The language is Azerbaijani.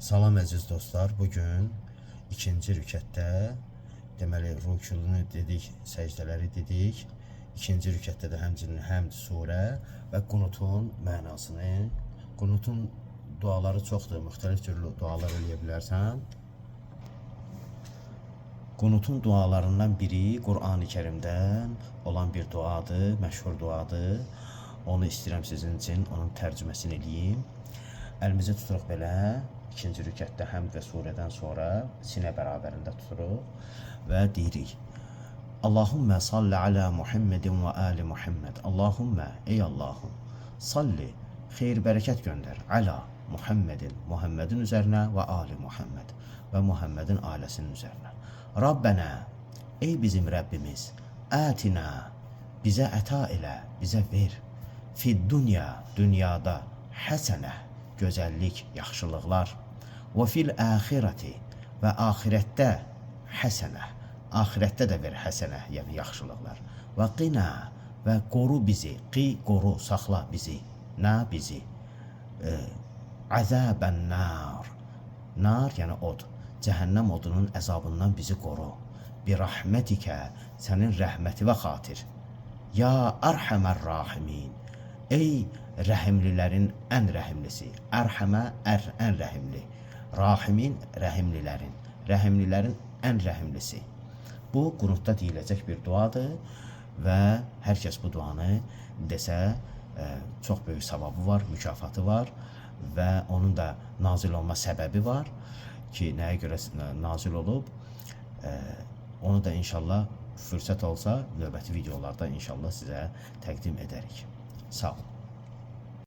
Salam əziz dostlar, bugün ikinci rükətdə, deməli rükûnu dedik, səcdələri dedik. İkinci rükətdə də həmçinin həmd surə və qunutun mənasını, qunutun duaları çoxdur, müxtəlif türlü dualar eləyə bilərsən. Qunutun dualarından biri Qur'an-ı Kərimdən olan bir duadır, məşhur duadır. Onu istəyirəm sizin üçün, onun tərcüməsini eləyim. Əlimizi tuturuq belə, ikinci rükətdə həmd və surədən sonra sinə bərabərində tuturuq və deyirik: Allahümmə salli alə Muhammedin və ali Muhammed. Allahümmə, ey Allahım, salli, xeyir bərəkət göndər, alə Muhammedin, Muhammedin üzərinə və ali Muhammed və Muhammedin ailəsinin üzərinə. Rabbənə, ey bizim Rəbbimiz, ətinə, bizə əta elə, bizə ver. Fid dünya, dünyada, həsənə, gözəllik, yaxşılıqlar. Və fil əxirəti, və axirətdə həsənə, axirətdə də ver həsənə, yəni yaxşılıqlar. Və qina, və qoru bizi, qi, qoru, saxla bizi, nə bizi. Əzəbən nar, nar yəni od, cəhənnəm odunun əzabından bizi qoru. Bir rəhmətikə, sənin rəhmətivə xatir. Ya ərhəmər rahimin, ey rəhimlilərin ən rəhimlisi. Ərhəmə, ən rəhimli. Rahimin, rəhimlilərin ən rəhimlisi. Bu, qunutda deyiləcək bir duadır və hər kəs bu duanı desə, çox böyük savabı var, mükafatı var və onun da nazil olma səbəbi var ki, nəyə görə nazil olub. Onu da inşallah fürsət olsa, növbəti videolarda inşallah sizə təqdim edərik. Sağ olun.